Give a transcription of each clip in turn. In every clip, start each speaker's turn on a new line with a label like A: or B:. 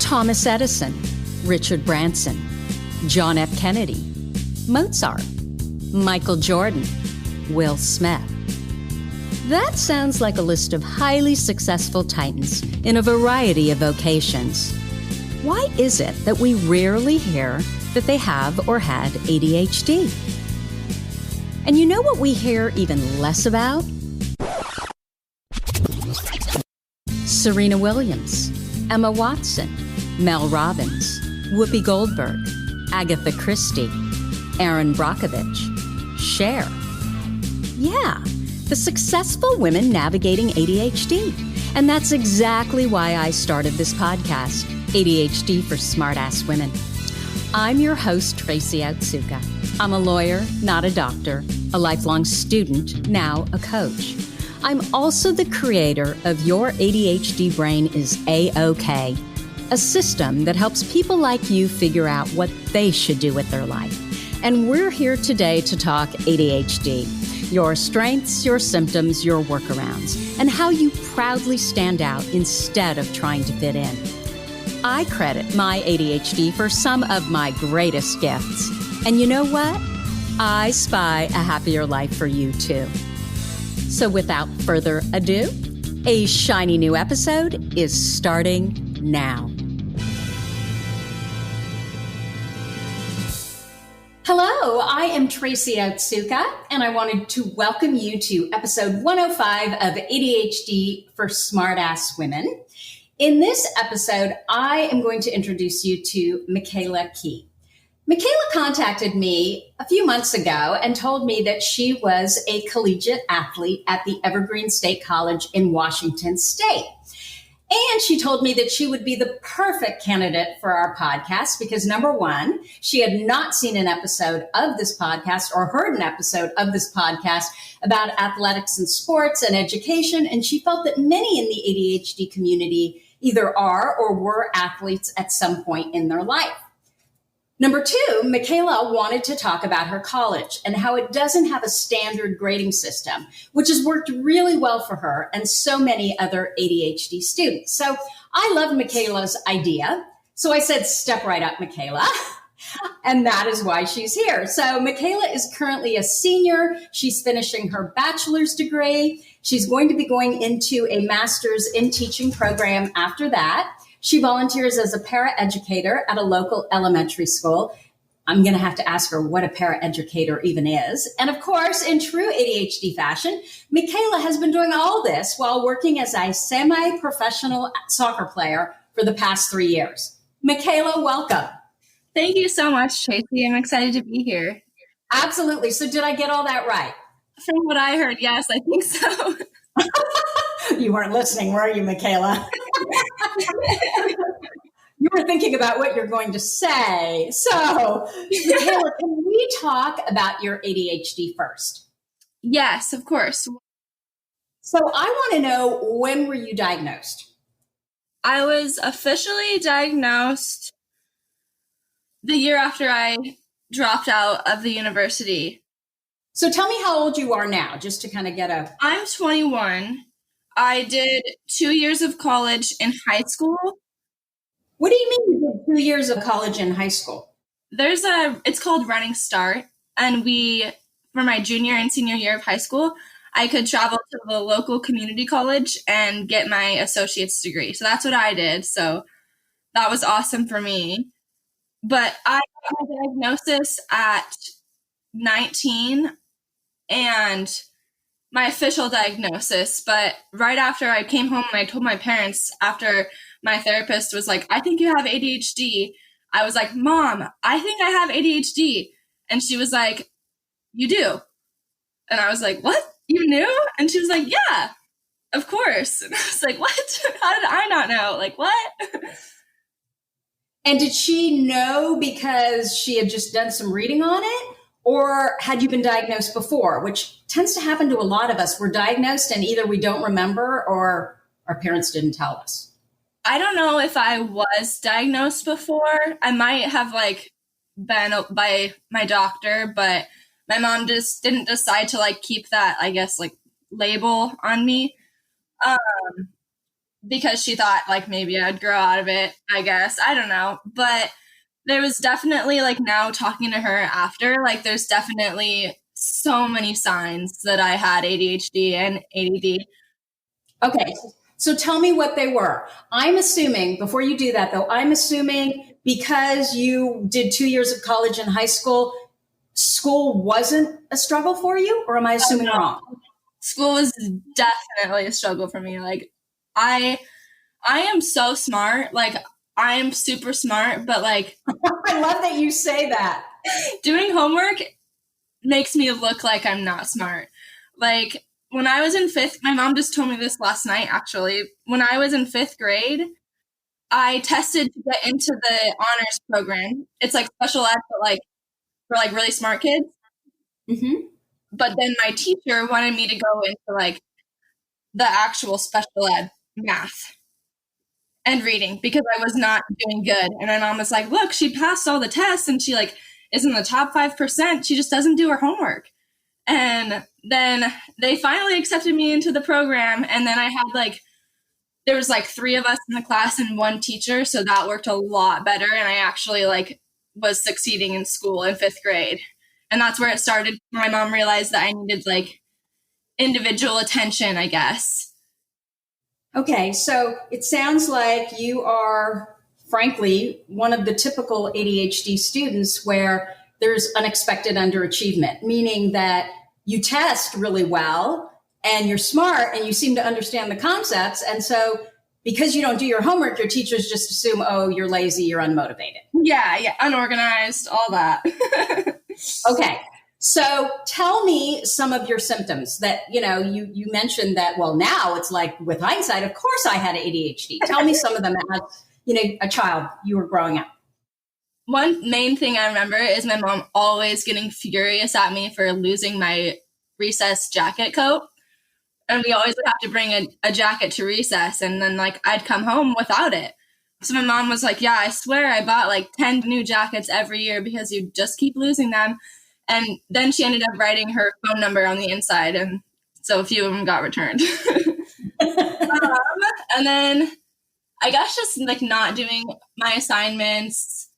A: Thomas Edison, Richard Branson, John F. Kennedy, Mozart, Michael Jordan, Will Smith. That sounds like a list of highly successful titans in a variety of vocations. Why is it that we rarely hear that they have or had ADHD? And you know what we hear even less about? Serena Williams, Emma Watson, Mel Robbins, Whoopi Goldberg, Agatha Christie, Erin Brockovich, Cher. Yeah, the successful women navigating ADHD. And that's exactly why I started this podcast, ADHD for Smartass Women. I'm your host, Tracy Otsuka. I'm a lawyer, not a doctor, a lifelong student, now a coach. I'm also the creator of Your ADHD Brain is A-OK, a system that helps people like you figure out what they should do with their life. And we're here today to talk ADHD, your strengths, your symptoms, your workarounds, and how you proudly stand out instead of trying to fit in. I credit my ADHD for some of my greatest gifts. And you know what? I spy a happier life for you too. So without further ado, a shiny new episode is starting now. Hello, I am Tracy Otsuka, and I wanted to welcome you to episode 105 of ADHD for Smartass Women. In this episode, I am going to introduce you to Mikayla Kee. Mikayla contacted me a few months ago and told me that she was a collegiate athlete at the Evergreen State College in Washington State. And she told me that she would be the perfect candidate for our podcast because, number one, she had not seen an episode of this podcast or heard an episode of this podcast about athletics and sports and education. And she felt that many in the ADHD community either are or were athletes at some point in their life. Number two, Mikayla wanted to talk about her college and how it doesn't have a standard grading system, which has worked really well for her and so many other ADHD students. So I love Mikayla's idea. So I said, step right up, Mikayla. And that is why she's here. So Mikayla is currently a senior. She's finishing her bachelor's degree. She's going to be going into a master's in teaching program after that. She volunteers as a para-educator at a local elementary school. I'm going to have to ask her what a para-educator even is. And of course, in true ADHD fashion, Mikayla has been doing all this while working as a semi-professional soccer player for the past 3 years. Mikayla, welcome.
B: Thank you so much, Tracy. I'm excited to be here.
A: Absolutely. So did I get all that right?
B: From what I heard, yes, I think so.
A: You weren't listening, were you, Mikayla? You were thinking about what you're going to say. So, Mikayla, can we talk about your ADHD first?
B: Yes, of course.
A: So I want to know, when were you diagnosed?
B: I was officially diagnosed the year after I dropped out of the university.
A: So tell me how old you are now, just to kind of get a...
B: I'm 21. I did 2 years of college in high school.
A: What do you mean you did 2 years of college in high school?
B: It's called Running Start. And for my junior and senior year of high school, I could travel to the local community college and get my associate's degree. So that's what I did. So that was awesome for me. But I got my diagnosis at 19 and my official diagnosis. But right after I came home and I told my parents, after my therapist was like, I think you have ADHD. I was like, Mom, I think I have ADHD. And she was like, you do? And I was like, what? You knew? And she was like, yeah, of course. And I was like, what? How did I not know? Like, what?
A: And did she know because she had just done some reading on it? Or had you been diagnosed before, which tends to happen to a lot of us? We're diagnosed and either we don't remember or our parents didn't tell us.
B: I don't know if I was diagnosed before. I might have been by my doctor, but my mom just didn't decide to keep that, I guess, label on me. because she thought like maybe I'd grow out of it, I guess. I don't know. But there was definitely like now talking to her after, like there's definitely so many signs that I had ADHD and ADD.
A: Okay. So tell me what they were. I'm assuming, before you do that though, I'm assuming because you did 2 years of college and high school, school wasn't a struggle for you, or am I assuming wrong?
B: School was definitely a struggle for me. Like I am so smart. Like I am super smart, but like
A: I love that you say that.
B: Doing homework makes me look like I'm not smart. Like when I was in fifth, my mom just told me this last night actually. When I was in fifth grade, I tested to get into the honors program. It's like special ed, but like for like really smart kids.
A: Mm-hmm.
B: But then my teacher wanted me to go into like the actual special ed math and reading because I was not doing good. And my mom was like, look, she passed all the tests and she like is in the top 5%. She just doesn't do her homework. And then they finally accepted me into the program. And then I had like, there was like 3 of us in the class and 1 teacher. So that worked a lot better. And I actually like was succeeding in school in 5th grade. And that's where it started. My mom realized that I needed like individual attention, I guess.
A: Okay, so it sounds like you are, frankly, one of the typical ADHD students where there's unexpected underachievement, meaning that you test really well and you're smart and you seem to understand the concepts. And so because you don't do your homework, your teachers just assume, oh, you're lazy, you're unmotivated.
B: Yeah, unorganized, all that.
A: Okay. So tell me some of your symptoms that, you mentioned that, well, now it's like with hindsight, of course I had ADHD. Tell me some of them as, a child you were growing up.
B: One main thing I remember is my mom always getting furious at me for losing my recess jacket coat. And we always would have to bring a jacket to recess. And then like I'd come home without it. So my mom was like, yeah, I swear I bought like 10 new jackets every year because you just keep losing them. And then she ended up writing her phone number on the inside. And so a few of them got returned. And then I guess just like not doing my assignments,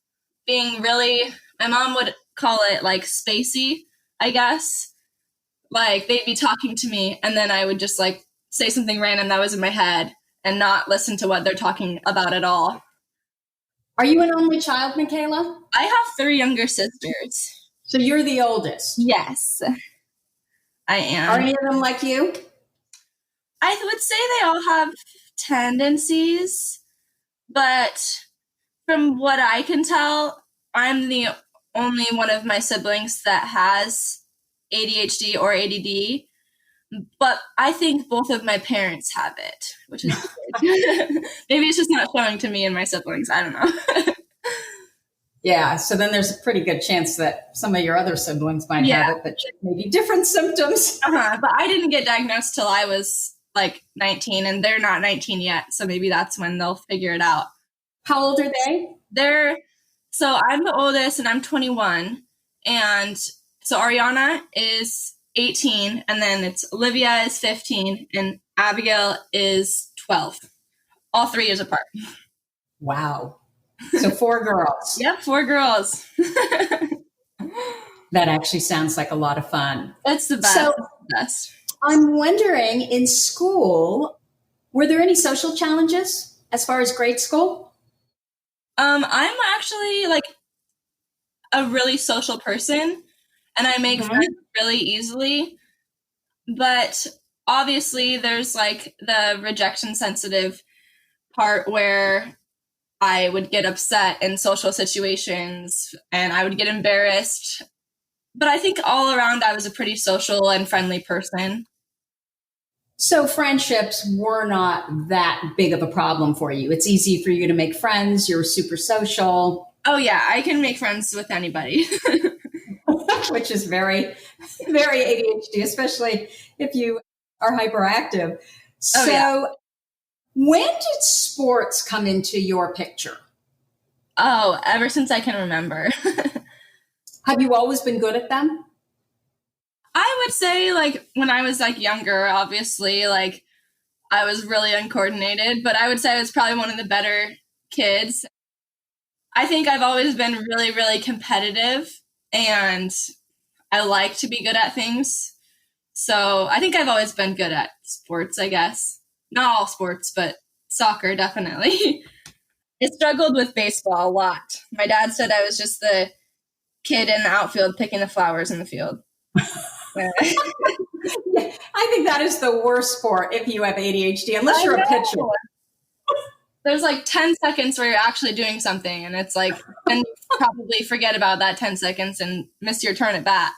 B: being really, my mom would call it like spacey, I guess. Like they'd be talking to me and then I would just like say something random that was in my head and not listen to what they're talking about at all.
A: Are you an only child, Mikayla?
B: I have 3 younger sisters.
A: So you're the oldest?
B: Yes, I am.
A: Are any of them like you?
B: I would say they all have tendencies, but from what I can tell, I'm the only one of my siblings that has ADHD or ADD, but I think both of my parents have it, which is weird. Maybe it's just not showing to me and my siblings. I don't know.
A: Yeah, so then there's a pretty good chance that some of your other siblings might have it, but maybe different symptoms.
B: But I didn't get diagnosed till I was like 19, and they're not 19 yet, so maybe that's when they'll figure it out.
A: How old are they?
B: So I'm the oldest, and I'm 21, and so Ariana is 18, and then it's Olivia is 15, and Abigail is 12. All 3 years apart.
A: Wow. So 4 girls.
B: Yep, 4 girls.
A: That actually sounds like a lot of fun.
B: It's the best.
A: So I'm wondering, in school, were there any social challenges as far as grade school?
B: I'm actually like a really social person, and I make friends really easily. But obviously, there's like the rejection sensitive part where I would get upset in social situations and I would get embarrassed. But I think all around I was a pretty social and friendly person.
A: So friendships were not that big of a problem for you. It's easy for you to make friends. You're super social.
B: Oh, yeah. I can make friends with anybody.
A: Which is very, very ADHD, especially if you are hyperactive. When did sports come into your picture?
B: Oh, ever since I can remember.
A: Have you always been good at them?
B: I would say like when I was like younger, obviously, like I was really uncoordinated, but I would say I was probably one of the better kids. I think I've always been really, really competitive, and I like to be good at things. So I think I've always been good at sports, I guess. Not all sports, but soccer, definitely. I struggled with baseball a lot. My dad said I was just the kid in the outfield picking the flowers in the field.
A: Yeah, I think that is the worst sport if you have ADHD, unless you're a pitcher.
B: There's like 10 seconds where you're actually doing something, and it's like, then you probably forget about that 10 seconds and miss your turn at bat.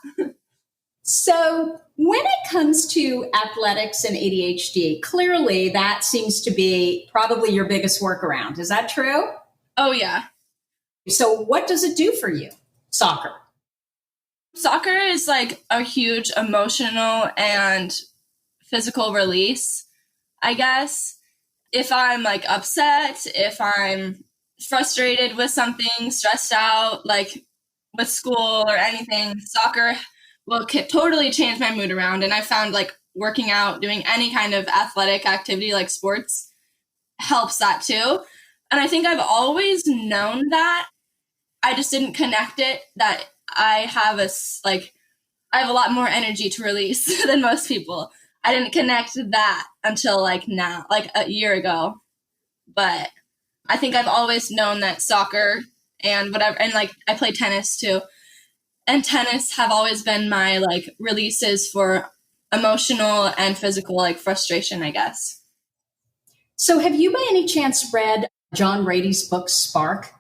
A: So when it comes to athletics and ADHD, clearly that seems to be probably your biggest workaround. Is that true?
B: Oh, yeah.
A: So what does it do for you, soccer?
B: Soccer is like a huge emotional and physical release, I guess. If I'm like upset, if I'm frustrated with something, stressed out, like with school or anything, soccer will totally change my mood around. And I found like working out, doing any kind of athletic activity like sports helps that too. And I think I've always known that. I just didn't connect it that I have a lot more energy to release than most people. I didn't connect that until like now, like a year ago. But I think I've always known that soccer and whatever, and like I play tennis too. And tennis have always been my like releases for emotional and physical like frustration, I guess.
A: So have you by any chance read John Brady's book, Spark?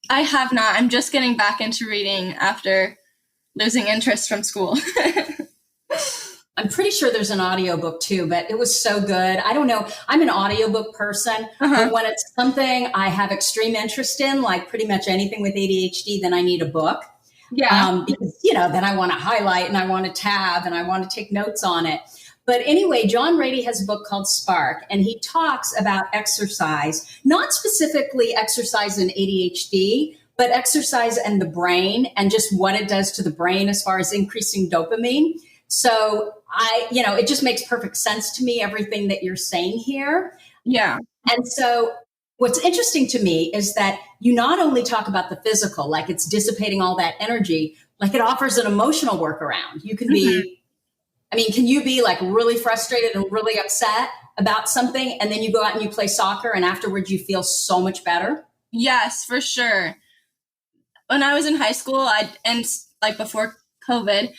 B: I have not. I'm just getting back into reading after losing interest from school.
A: I'm pretty sure there's an audiobook too, but it was so good. I don't know. I'm an audiobook person, but when it's something I have extreme interest in, like pretty much anything with ADHD, then I need a book.
B: Yeah.
A: Because, then I want to highlight and I want to tab and I want to take notes on it. But anyway, John Brady has a book called Spark, and he talks about exercise, not specifically exercise in ADHD, but exercise and the brain and just what it does to the brain as far as increasing dopamine. So it just makes perfect sense to me, everything that you're saying here.
B: Yeah.
A: And so what's interesting to me is that you not only talk about the physical, like it's dissipating all that energy, like it offers an emotional workaround. You can be, can you be like really frustrated and really upset about something, and then you go out and you play soccer and afterwards you feel so much better?
B: Yes, for sure. When I was in high school, and like before COVID,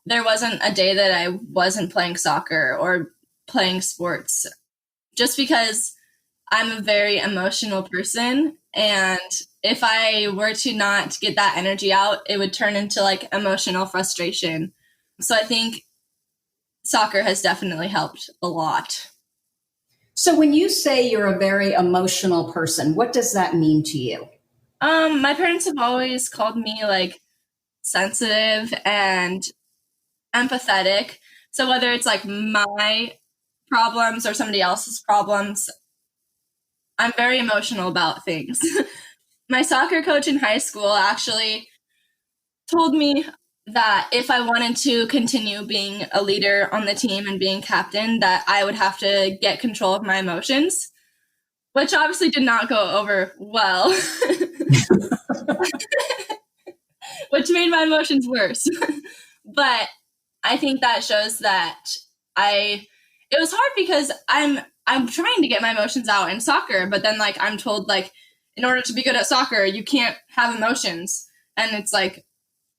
B: there wasn't a day that I wasn't playing soccer or playing sports, just because I'm a very emotional person. And if I were to not get that energy out, it would turn into like emotional frustration. So I think soccer has definitely helped a lot.
A: So when you say you're a very emotional person, what does that mean to you?
B: My parents have always called me like sensitive and empathetic. So whether it's like my problems or somebody else's problems, I'm very emotional about things. My soccer coach in high school actually told me that if I wanted to continue being a leader on the team and being captain, that I would have to get control of my emotions, which obviously did not go over well, which made my emotions worse. But I think that shows that it was hard because I'm trying to get my emotions out in soccer, but then like I'm told like in order to be good at soccer, you can't have emotions. And it's like,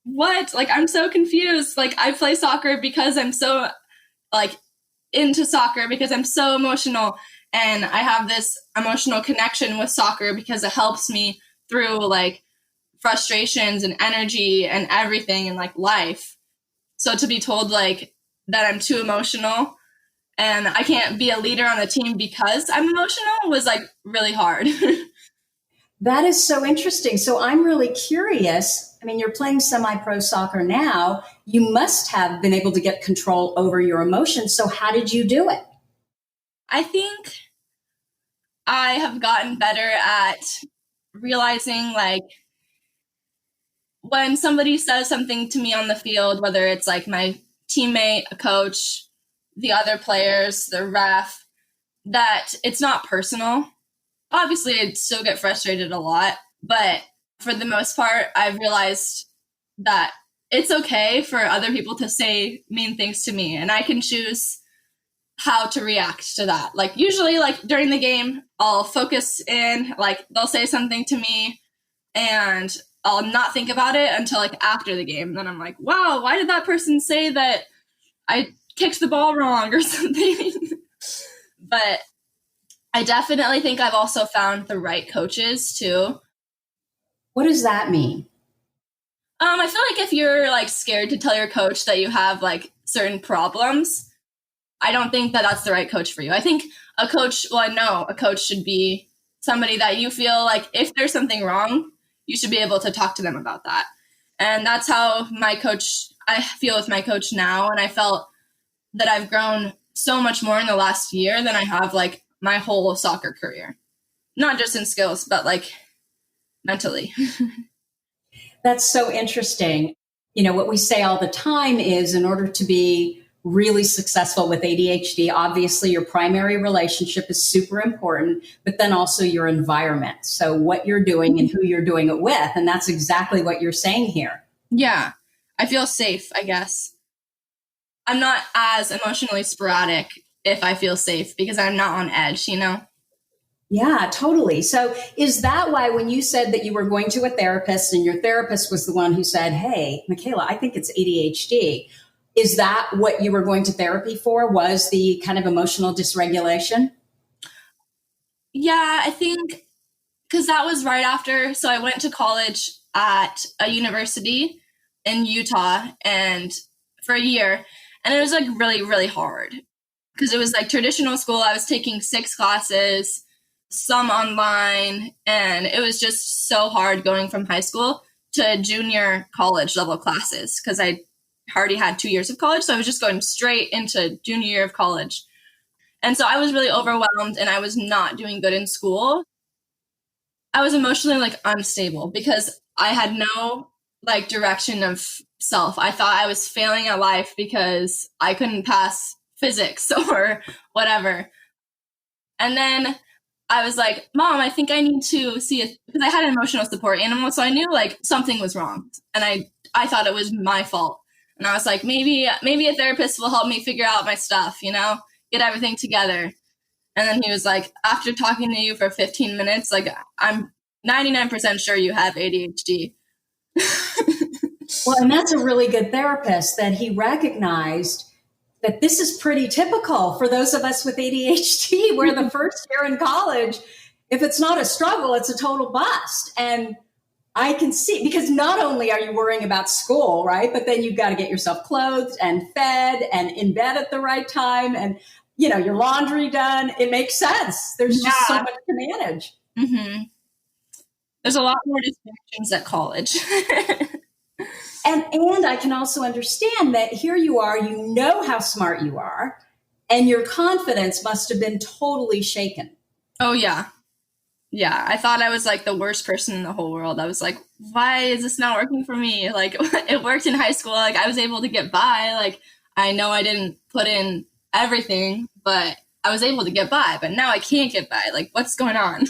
B: what? Like I'm so confused. Like I play soccer because I'm so like into soccer, because I'm so emotional, and I have this emotional connection with soccer because it helps me through like frustrations and energy and everything in like life. So to be told like that I'm too emotional and I can't be a leader on the team because I'm emotional was like really hard.
A: That is so interesting. So I'm really curious. I mean, you're playing semi-pro soccer now. You must have been able to get control over your emotions. So how did you do it?
B: I think I have gotten better at realizing like when somebody says something to me on the field, whether it's like my teammate, a coach, the other players, the ref, that it's not personal. Obviously, I'd still get frustrated a lot, but for the most part, I've realized that it's okay for other people to say mean things to me, and I can choose how to react to that. Like usually, like during the game, I'll focus in, like they'll say something to me and I'll not think about it until like after the game. Then I'm like, wow, why did that person say that I kicked the ball wrong or something? But I definitely think I've also found the right coaches too.
A: What does that mean?
B: I feel like if you're like scared to tell your coach that you have like certain problems, I don't think that that's the right coach for you. I think a coach should be somebody that you feel like if there's something wrong, you should be able to talk to them about that. And that's how I feel with my coach now. And I felt that I've grown so much more in the last year than I have like my whole soccer career. Not just in skills, but like mentally.
A: That's so interesting. You know, what we say all the time is in order to be really successful with ADHD, obviously your primary relationship is super important, but then also your environment. So what you're doing and who you're doing it with. And that's exactly what you're saying here.
B: Yeah. I feel safe, I guess. I'm not as emotionally sporadic if I feel safe because I'm not on edge, you know?
A: Yeah, totally. So is that why when you said that you were going to a therapist and your therapist was the one who said, hey, Mikayla, I think it's ADHD. Is that what you were going to therapy for, was the kind of emotional dysregulation?
B: Yeah, I think because that was right after. So I went to college at a university in Utah and for a year. And it was like really, really hard because it was like traditional school. I was taking 6 classes, some online, and it was just so hard going from high school to junior college level classes because I already had 2 years of college. So I was just going straight into junior year of college. And so I was really overwhelmed and I was not doing good in school. I was emotionally like unstable because I had no like direction of self. I thought I was failing at life because I couldn't pass physics or whatever. And then I was like, Mom, I think I need to see it because I had an emotional support animal. So I knew like something was wrong. And I thought it was my fault. And I was like, maybe a therapist will help me figure out my stuff, you know, get everything together. And then he was like, after talking to you for 15 minutes, like I'm 99% sure you have ADHD.
A: Well, and that's a really good therapist that he recognized that this is pretty typical for those of us with ADHD, where the first year in college, if it's not a struggle, it's a total bust. And I can see, because not only are you worrying about school, right, but then you've got to get yourself clothed and fed and in bed at the right time and, you know, your laundry done. It makes sense. There's just so much to manage.
B: Mm-hmm. There's a lot more distractions at college.
A: And I can also understand that here you are, you know how smart you are, and your confidence must have been totally shaken.
B: Oh, yeah. Yeah, I thought I was like the worst person in the whole world. I was like, why is this not working for me? Like, it worked in high school. Like, I was able to get by. Like, I know I didn't put in everything, but I was able to get by. But now I can't get by. Like, what's going on?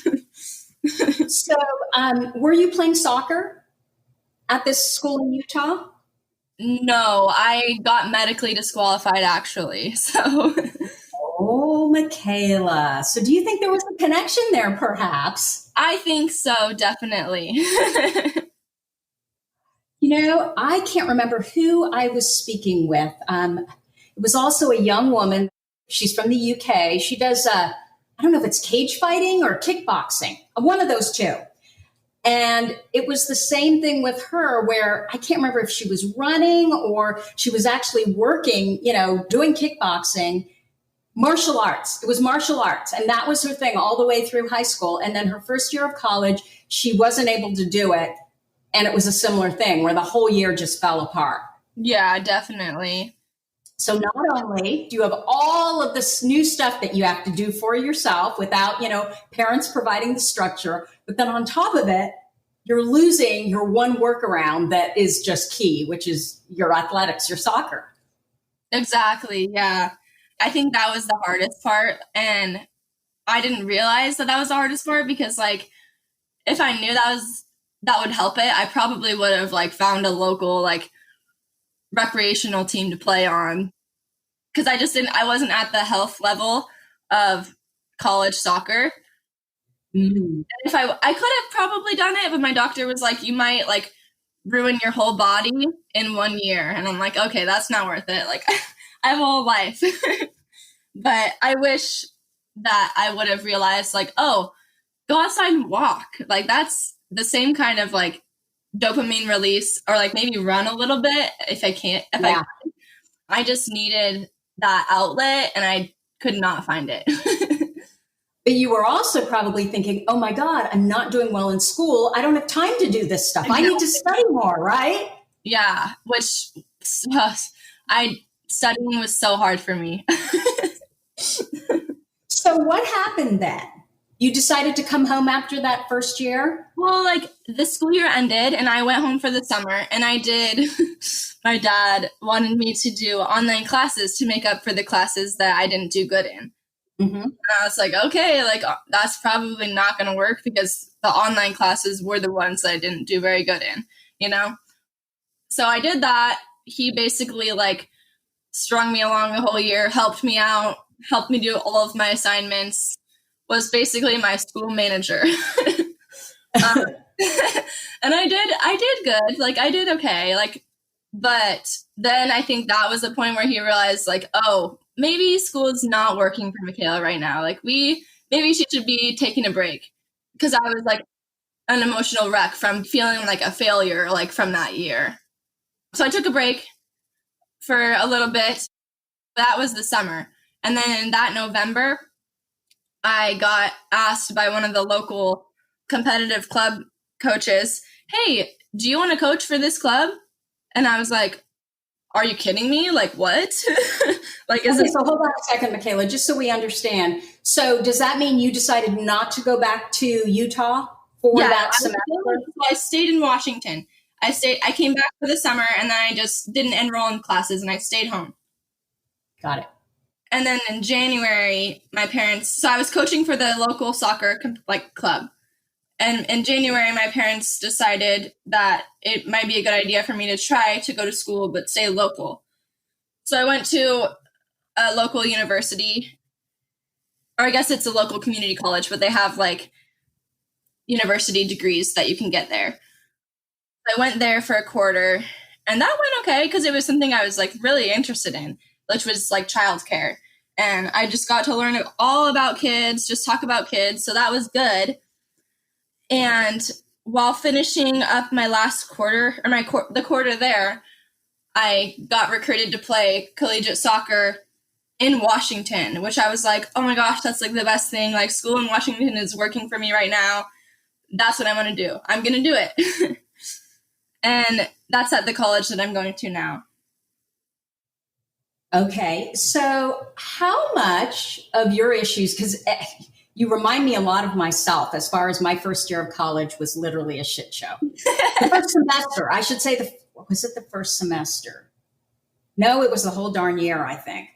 A: So, were you playing soccer at this school in Utah?
B: No, I got medically disqualified, actually. So,
A: Oh, Mikayla. So do you think there was a connection there, perhaps?
B: I think so, definitely.
A: You know, I can't remember who I was speaking with. It was also a young woman. She's from the UK. She does, I don't know if it's cage fighting or kickboxing, one of those two. And it was the same thing with her, where I can't remember if she was running or she was actually working, you know, doing kickboxing. Martial arts. It was martial arts. And that was her thing all the way through high school. And then her first year of college, she wasn't able to do it. And it was a similar thing where the whole year just fell apart.
B: Yeah, definitely.
A: So not only do you have all of this new stuff that you have to do for yourself without, you know, parents providing the structure, but then on top of it, you're losing your one workaround that is just key, which is your athletics, your soccer.
B: Exactly. Yeah. I think that was the hardest part. And I didn't realize that was the hardest part, because like if I knew that would help it, I probably would have like found a local like recreational team to play on, because I wasn't at the health level of college soccer.
A: Mm.
B: If I could have probably done it, but my doctor was like, you might like ruin your whole body in 1 year. And I'm like, okay, that's not worth it. Like I have a whole life. But I wish that I would have realized like, oh, go outside and walk. Like that's the same kind of like dopamine release, or like maybe run a little bit I just needed that outlet and I could not find it.
A: But you were also probably thinking, oh my God, I'm not doing well in school. I don't have time to do this stuff. I need to study more, right?
B: Yeah, which studying was so hard for me.
A: So what happened then? You decided to come home after that first year?
B: Well, like the school year ended and I went home for the summer, and my dad wanted me to do online classes to make up for the classes that I didn't do good in.
A: Mm-hmm.
B: And I was like, okay, like that's probably not going to work, because the online classes were the ones that I didn't do very good in, you know? So I did that. He basically like strung me along the whole year, helped me out, helped me do all of my assignments, was basically my school manager. And I did good. Like I did okay. Like, but then I think that was the point where he realized like, oh, maybe school is not working for Mikayla right now. Like maybe she should be taking a break, because I was like an emotional wreck from feeling like a failure, like from that year. So I took a break for a little bit. That was the summer. And then in that November, I got asked by one of the local competitive club coaches, hey, do you want to coach for this club? And I was like, are you kidding me? Like, what? Like, is this?
A: So hold on a second, Mikayla, just so we understand. So does that mean you decided not to go back to Utah for that semester?
B: I stayed in Washington. I came back for the summer, and then I just didn't enroll in classes, and I stayed home.
A: Got it.
B: And then in January, so I was coaching for the local soccer club. And in January, my parents decided that it might be a good idea for me to try to go to school, but stay local. So I went to a local university, or I guess it's a local community college, but they have like university degrees that you can get there. I went there for a quarter, and that went okay, because it was something I was like really interested in, which was like childcare. And I just got to learn all about kids, just talk about kids. So that was good. And while finishing up my last quarter, or the quarter there, I got recruited to play collegiate soccer in Washington, which I was like, oh my gosh, that's like the best thing. Like school in Washington is working for me right now. That's what I want to do. I'm going to do it. And that's at the college that I'm going to now.
A: Okay. So how much of your issues, because you remind me a lot of myself as far as my first year of college was literally a shit show. The first semester, I should say, was it the first semester? No, it was the whole darn year, I think.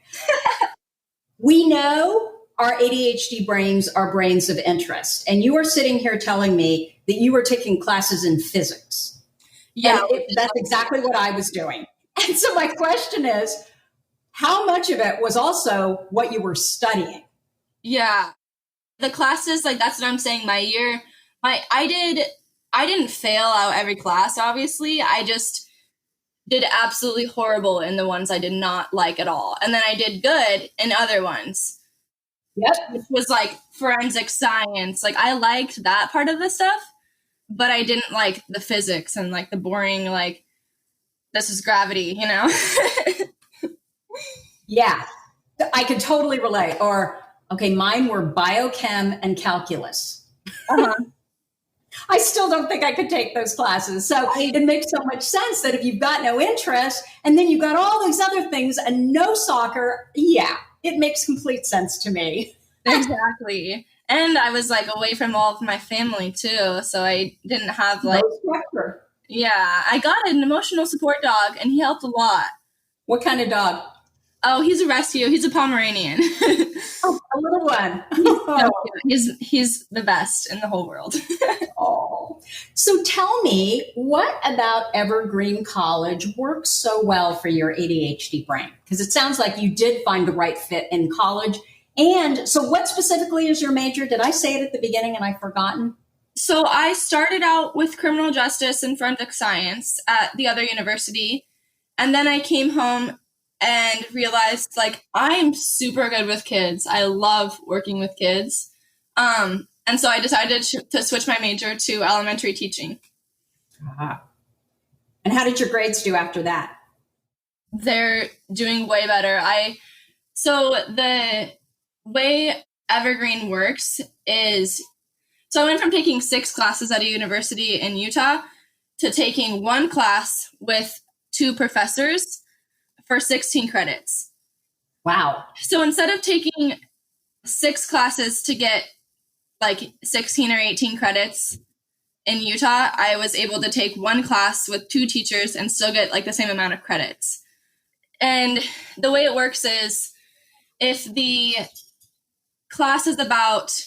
A: We know our ADHD brains are brains of interest. And you are sitting here telling me that you were taking classes in physics. Yeah, that's exactly what I was doing. And so my question is, how much of it was also what you were studying?
B: Yeah. The classes, like that's what I'm saying. I didn't fail out every class, obviously. I just did absolutely horrible in the ones I did not like at all. And then I did good in other ones.
A: Yep.
B: Which was like forensic science. Like I liked that part of the stuff, but I didn't like the physics and like the boring, like this is gravity, you know?
A: Yeah, I could totally relate. Or, okay, mine were biochem and calculus.
B: Uh-huh.
A: I still don't think I could take those classes. So it makes so much sense that if you've got no interest and then you've got all these other things and no soccer, yeah, it makes complete sense to me.
B: Exactly. And I was like away from all of my family too. So I didn't have like, yeah, I got an emotional support dog and he helped a lot.
A: What kind of dog?
B: Oh, he's a rescue. He's a Pomeranian.
A: Oh, a little one.
B: He's the best in the whole world.
A: Oh. So tell me, what about Evergreen College works so well for your ADHD brain? Because it sounds like you did find the right fit in college. And so what specifically is your major? Did I say it at the beginning and I've forgotten?
B: So I started out with criminal justice and forensic science at the other university. And then I came home and realized like I am super good with kids. I love working with kids. And so I decided to switch my major to elementary teaching.
A: Uh-huh. And how did your grades do after that?
B: They're doing way better. So the way Evergreen works is, so I went from taking 6 classes at a university in Utah to taking 1 class with 2 professors for 16 credits.
A: Wow.
B: So instead of taking 6 classes to get like 16 or 18 credits in Utah, I was able to take 1 class with 2 teachers and still get like the same amount of credits. And the way it works is if the class is about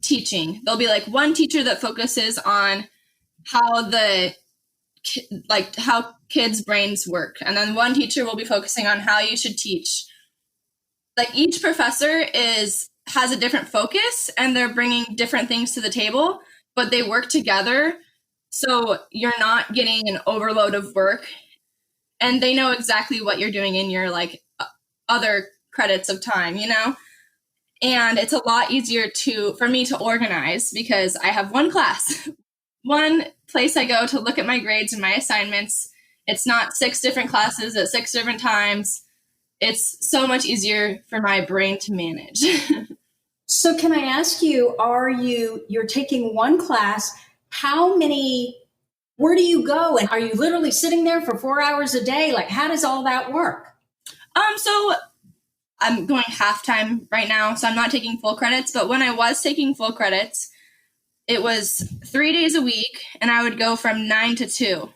B: teaching, there'll be like 1 teacher that focuses on how how kids' brains work. And then 1 teacher will be focusing on how you should teach. Like each professor has a different focus and they're bringing different things to the table, but they work together. So you're not getting an overload of work and they know exactly what you're doing in your like other credits of time, you know? And it's a lot easier for me to organize because I have 1 class, 1 place I go to look at my grades and my assignments. It's not 6 different classes at 6 different times. It's so much easier for my brain to manage.
A: So can I ask you, you're taking 1 class, where do you go? And are you literally sitting there for 4 hours a day? Like, how does all that work?
B: So I'm going half-time right now, so I'm not taking full credits. But when I was taking full credits, it was 3 days a week, and I would go from 9 to 2,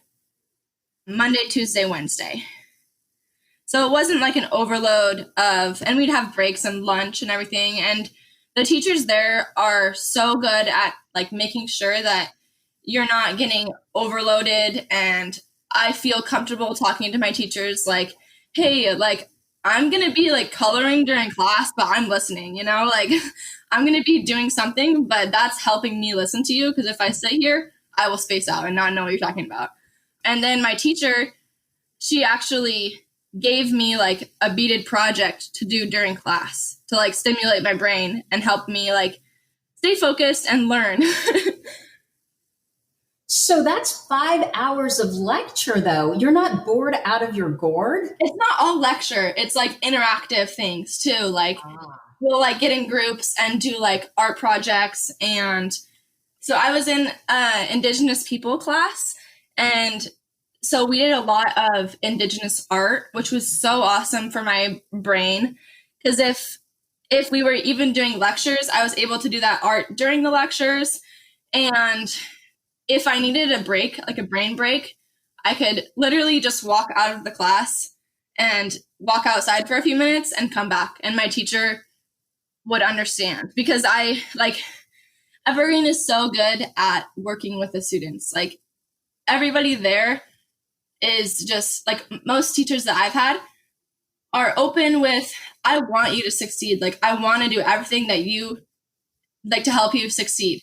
B: Monday, Tuesday, Wednesday. So it wasn't like an overload and we'd have breaks and lunch and everything. And the teachers there are so good at like making sure that you're not getting overloaded. And I feel comfortable talking to my teachers like, hey, like I'm going to be like coloring during class, but I'm listening, you know, like I'm going to be doing something, but that's helping me listen to you. Because if I sit here, I will space out and not know what you're talking about. And then my teacher, she actually gave me like a beaded project to do during class to like stimulate my brain and help me like stay focused and learn.
A: So that's 5 hours of lecture though. You're not bored out of your gourd?
B: It's not all lecture. It's like interactive things too. Like we'll like get in groups and do like art projects. And so I was in Indigenous people class, and so we did a lot of Indigenous art, which was so awesome for my brain. Because if we were even doing lectures, I was able to do that art during the lectures. And if I needed a break, like a brain break, I could literally just walk out of the class and walk outside for a few minutes and come back. And my teacher would understand because Evergreen is so good at working with the students. Like everybody there is just like most teachers that I've had are open with, I want you to succeed. Like I want to do everything that you like to help you succeed.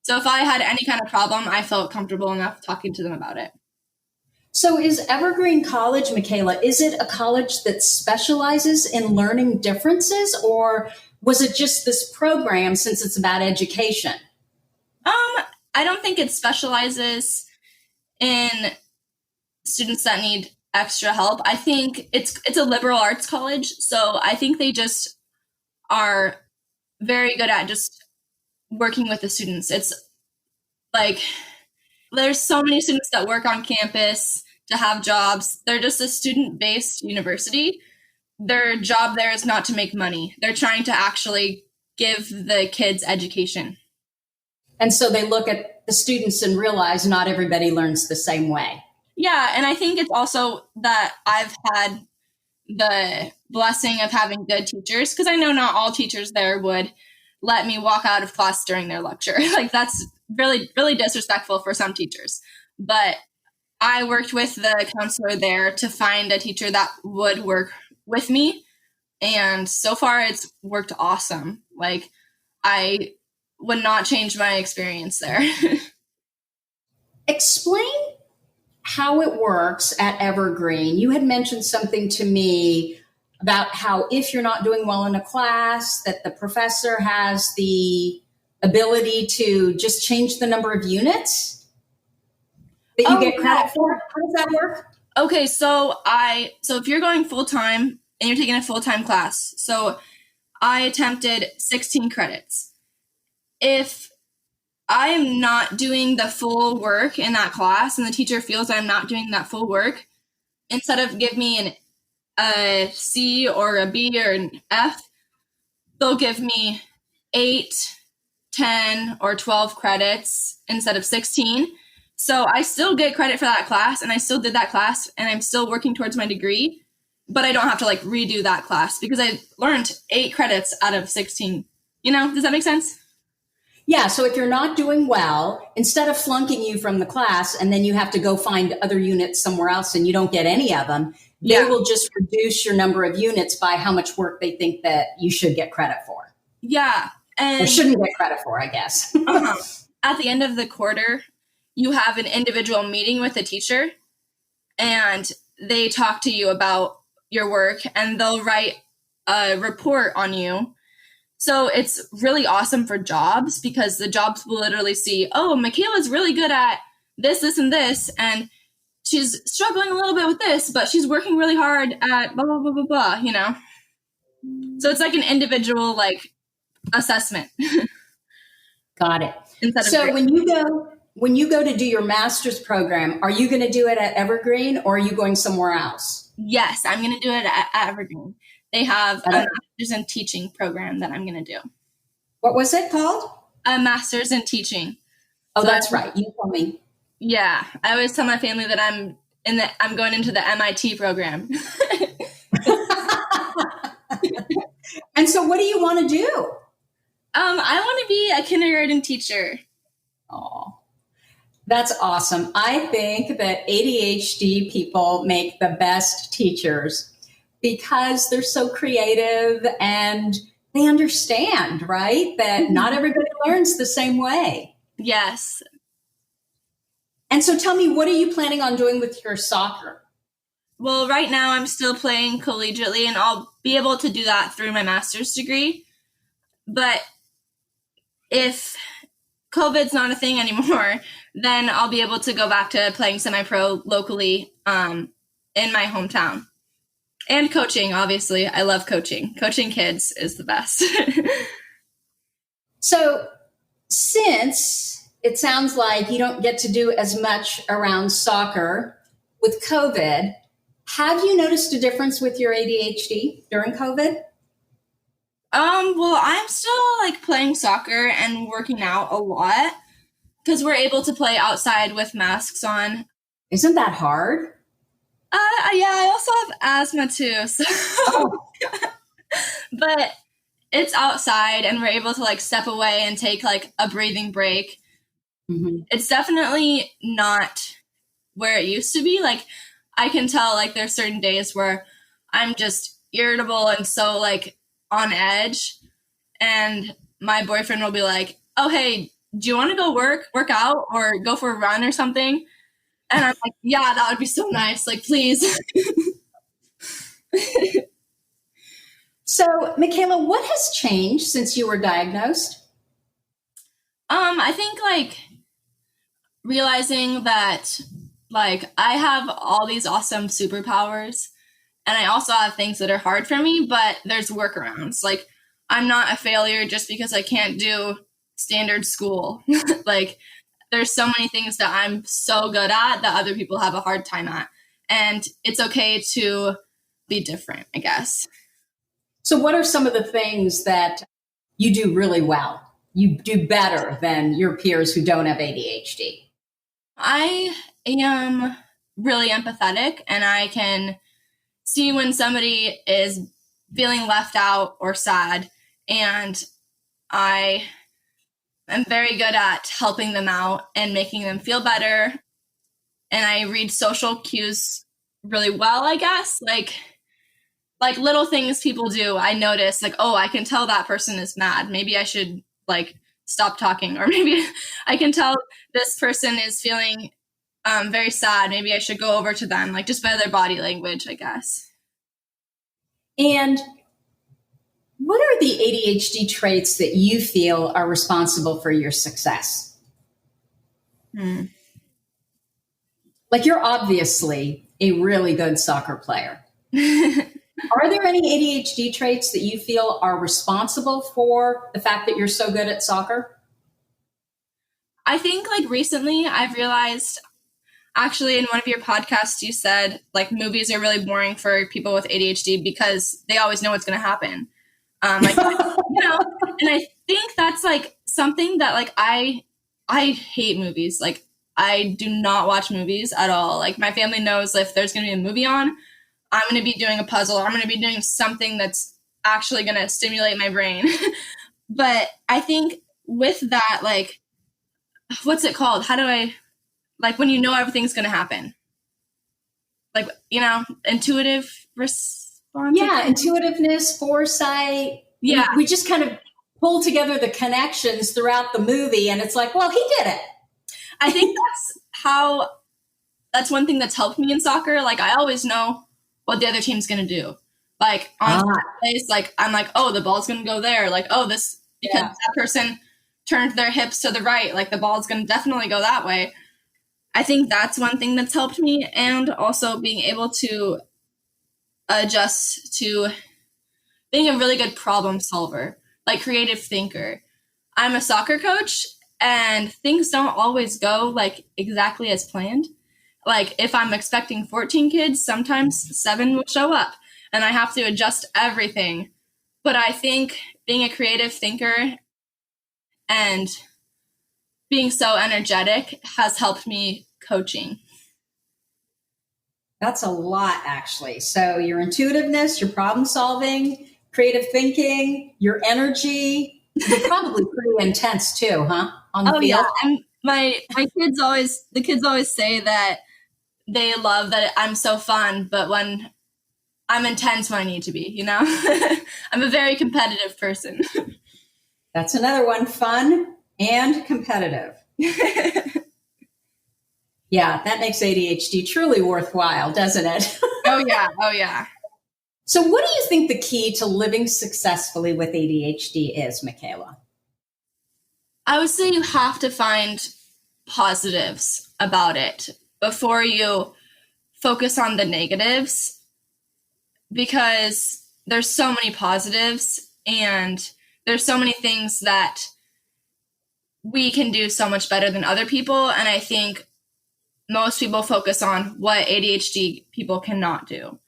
B: So if I had any kind of problem, I felt comfortable enough talking to them about it.
A: So is Evergreen College, Mikayla, is it a college that specializes in learning differences, or was it just this program since it's about education?
B: I don't think it specializes in students that need extra help. I think it's a liberal arts college, so I think they just are very good at just working with the students. It's like there's so many students that work on campus to have jobs. They're just a student-based university. Their job there is not to make money. They're trying to actually give the kids education.
A: And so they look at the students and realize not everybody learns the same way.
B: Yeah, and I think it's also that I've had the blessing of having good teachers, because I know not all teachers there would let me walk out of class during their lecture. Like that's really, really disrespectful for some teachers. But I worked with the counselor there to find a teacher that would work with me. And so far it's worked awesome. Like I would not change my experience there.
A: Explain how it works at Evergreen. You had mentioned something to me about how if you're not doing well in a class, that the professor has the ability to just change the number of units that you get credit for. How does that work?
B: Okay, so if you're going full-time and you're taking a full-time class, so I attempted 16 credits. If I am not doing the full work in that class and the teacher feels I'm not doing that full work, instead of give me a C or a B or an F, they'll give me 8, 10, or 12 credits instead of 16. So I still get credit for that class, and I still did that class, and I'm still working towards my degree, but I don't have to like redo that class because I learned 8 credits out of 16. You know, does that make sense?
A: Yeah, so if you're not doing well, instead of flunking you from the class and then you have to go find other units somewhere else and you don't get any of them, they will just reduce your number of units by how much work they think that you should get credit for.
B: Yeah. And
A: or shouldn't get credit for, I guess.
B: At the end of the quarter, you have an individual meeting with the teacher, and they talk to you about your work, and they'll write a report on you. So it's really awesome for jobs because the jobs will literally see, oh, Mikayla's really good at this, this, and this, and she's struggling a little bit with this, but she's working really hard at blah, blah, blah, blah, blah, you know? So it's like an individual, like, assessment.
A: Got it. So when you go to do your master's program, are you going to do it at Evergreen or are you going somewhere else?
B: Yes, I'm going to do it at Evergreen. They have a master's in teaching program that I'm going to do.
A: What was it called?
B: A master's in teaching.
A: Oh, so that's right. You told me.
B: Yeah, I always tell my family that I'm going into the MIT program.
A: And so what do you want to do?
B: I want to be a kindergarten teacher.
A: Oh, that's awesome. I think that ADHD people make the best teachers because they're so creative and they understand, right? That not everybody learns the same way.
B: Yes.
A: And so tell me, what are you planning on doing with your soccer?
B: Well, right now I'm still playing collegiately, and I'll be able to do that through my master's degree. But if COVID's not a thing anymore, then I'll be able to go back to playing semi-pro locally in my hometown. And coaching, obviously. I love coaching. Coaching kids is the best.
A: So since it sounds like you don't get to do as much around soccer with COVID, have you noticed a difference with your ADHD during COVID?
B: Well, I'm still like playing soccer and working out a lot because we're able to play outside with masks on.
A: Isn't that hard?
B: Yeah, I also have asthma too. So, but it's outside and we're able to like step away and take like a breathing break. Mm-hmm. It's definitely not where it used to be. Like I can tell like there's certain days where I'm just irritable and so like on edge, and my boyfriend will be like, oh, hey, do you want to go work out or go for a run or something? And I'm like, yeah, that would be so nice. Like, please.
A: So, Mikayla, what has changed since you were diagnosed?
B: I think like realizing that like I have all these awesome superpowers, and I also have things that are hard for me, but there's workarounds. Like I'm not a failure just because I can't do standard school. Like there's so many things that I'm so good at that other people have a hard time at. And it's okay to be different, I guess.
A: So what are some of the things that you do really well? You do better than your peers who don't have ADHD?
B: I am really empathetic, and I can see when somebody is feeling left out or sad, and I am very good at helping them out and making them feel better. And I read social cues really well, I guess. Like little things people do, I notice, like, oh, I can tell that person is mad. Maybe I should like stop talking. Or maybe I can tell this person is feeling very sad. Maybe I should go over to them, like just by their body language, I guess.
A: And what are the ADHD traits that you feel are responsible for your success? Like, you're obviously a really good soccer player. Are there any ADHD traits that you feel are responsible for the fact that you're so good at soccer?
B: I think like recently I've realized, actually in one of your podcasts, you said like movies are really boring for people with ADHD because they always know what's going to happen. And I think that's like something that like I hate movies. Like, I do not watch movies at all. Like, my family knows if there's going to be a movie on, I'm going to be doing a puzzle. I'm going to be doing something that's actually going to stimulate my brain. But I think with that, like, what's it called? How do I, like, when you know everything's going to happen? Like, intuitive response?
A: Yeah, intuitiveness, foresight.
B: Yeah.
A: We just kind of pull together the connections throughout the movie, and it's like, well, he did it.
B: I think that's one thing that's helped me in soccer. Like, I always know what the other team's going to do. Like, on place, like, I'm like, oh, the ball's going to go there. Like, oh, because that person turned their hips to the right. Like, the ball's going to definitely go that way. I think that's one thing that's helped me. And also being able to adjust to being a really good problem solver, like creative thinker. I'm a soccer coach, and things don't always go like exactly as planned. Like, if I'm expecting 14 kids, sometimes 7 will show up and I have to adjust everything. But I think being a creative thinker and being so energetic has helped me coaching.
A: That's a lot, actually. So your intuitiveness, your problem solving, creative thinking, your energy, you're probably pretty intense too, huh? On the field.
B: Yeah. And my kids always say that they love that I'm so fun, but when I'm intense when I need to be, I'm a very competitive person.
A: That's another one, fun and competitive. Yeah, that makes ADHD truly worthwhile, doesn't it?
B: Oh, yeah.
A: So what do you think the key to living successfully with ADHD is, Mikayla?
B: I would say you have to find positives about it before you focus on the negatives, because there's so many positives and there's so many things that we can do so much better than other people. And I think most people focus on what ADHD people cannot do.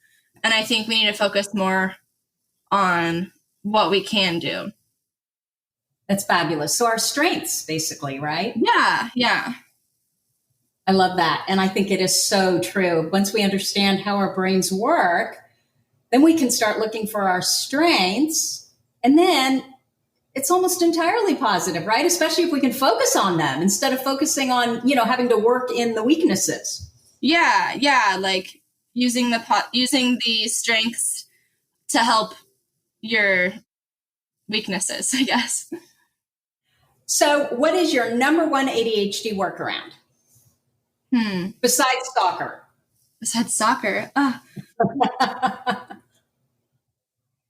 B: And I think we need to focus more on what we can do.
A: That's fabulous. So our strengths, basically, right?
B: Yeah.
A: I love that. And I think it is so true. Once we understand how our brains work, then we can start looking for our strengths. And then it's almost entirely positive, right? Especially if we can focus on them instead of focusing on, having to work in the weaknesses.
B: Yeah. Like using the strengths to help your weaknesses, I guess.
A: So what is your number one ADHD workaround? Besides soccer?
B: Besides soccer?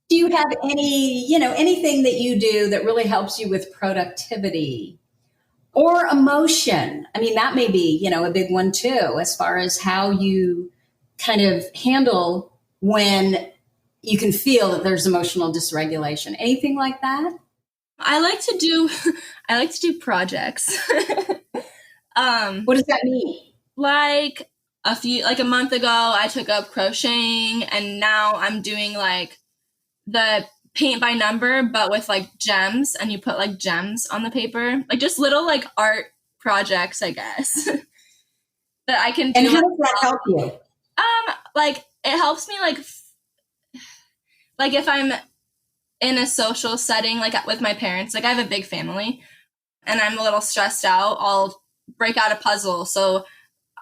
A: Do you have anything that you do that really helps you with productivity or emotion? I mean, that may be, a big one too, as far as how you kind of handle when you can feel that there's emotional dysregulation. Anything like that?
B: I like to do projects.
A: What does that mean?
B: Like a month ago, I took up crocheting, and now I'm doing like the paint by number, but with like gems, and you put like gems on the paper, like just little like art projects, I guess, that I can do.
A: And how does that help you?
B: Like it helps me like like if I'm in a social setting, like with my parents, like I have a big family and I'm a little stressed out, I'll break out a puzzle so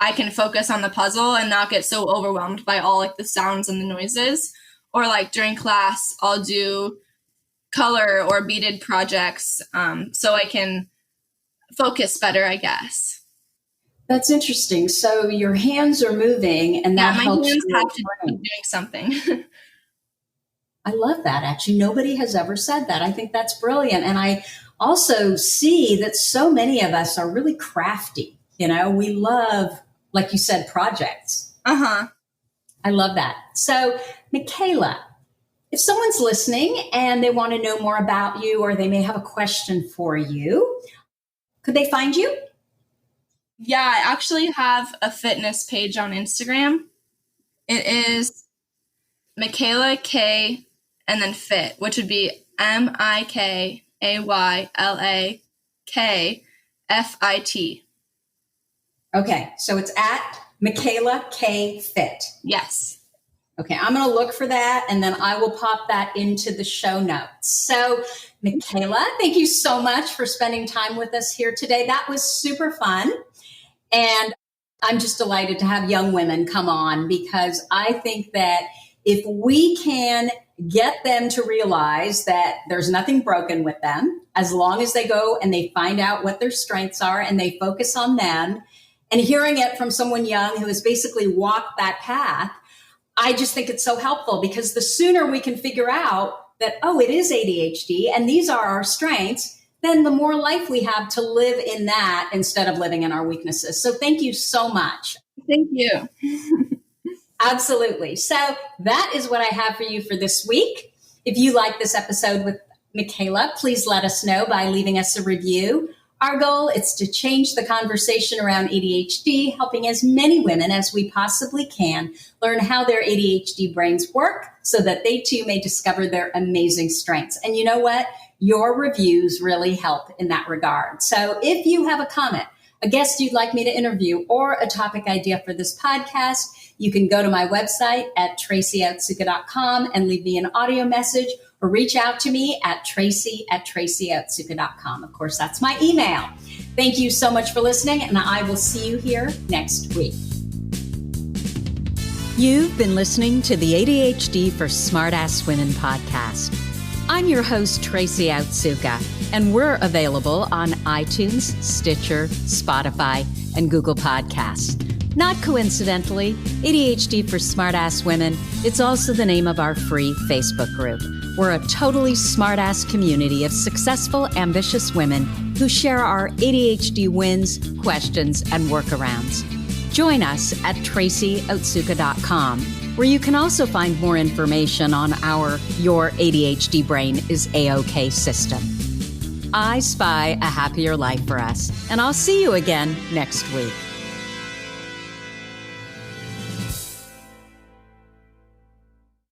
B: I can focus on the puzzle and not get so overwhelmed by all like the sounds and the noises. Or like during class, I'll do color or beaded projects so I can focus better, I guess.
A: That's interesting. So your hands are moving, and that helps.
B: My hands have to be doing something.
A: I love that. Actually, nobody has ever said that. I think that's brilliant. And I also see that so many of us are really crafty. You know, we love, like you said, projects.
B: Uh-huh.
A: I love that. So, Mikayla, if someone's listening and they want to know more about you, or they may have a question for you, could they find you?
B: Yeah, I actually have a fitness page on Instagram. It is Mikayla Kee and then fit, which would be MikaylaKFit.
A: Okay, so it's at Mikayla Kee Fit.
B: Yes.
A: Okay, I'm going to look for that, and then I will pop that into the show notes. So, Mikayla, thank you so much for spending time with us here today. That was super fun. And I'm just delighted to have young women come on, because I think that if we can get them to realize that there's nothing broken with them, as long as they go and they find out what their strengths are and they focus on them, and hearing it from someone young who has basically walked that path, I just think it's so helpful, because the sooner we can figure out that, oh, it is ADHD and these are our strengths, then the more life we have to live in that instead of living in our weaknesses. So thank you so much.
B: Thank you.
A: Absolutely. So that is what I have for you for this week. If you like this episode with Mikayla, please let us know by leaving us a review. Our goal is to change the conversation around ADHD, helping as many women as we possibly can learn how their ADHD brains work so that they too may discover their amazing strengths. And you know what? Your reviews really help in that regard. So if you have a comment, a guest you'd like me to interview, or a topic idea for this podcast, you can go to my website at tracyotsuka.com and leave me an audio message, or reach out to me at tracy@tracyotsuka.com. Of course, that's my email. Thank you so much for listening, and I will see you here next week. You've been listening to the ADHD for Smartass Women podcast. I'm your host, Tracy Otsuka, and we're available on iTunes, Stitcher, Spotify, and Google Podcasts. Not coincidentally, ADHD for Smartass Women, it's also the name of our free Facebook group. We're a totally smartass community of successful, ambitious women who share our ADHD wins, questions, and workarounds. Join us at tracyotsuka.com, where you can also find more information on our Your ADHD Brain is A-OK system. I spy a happier life for us, and I'll see you again next week.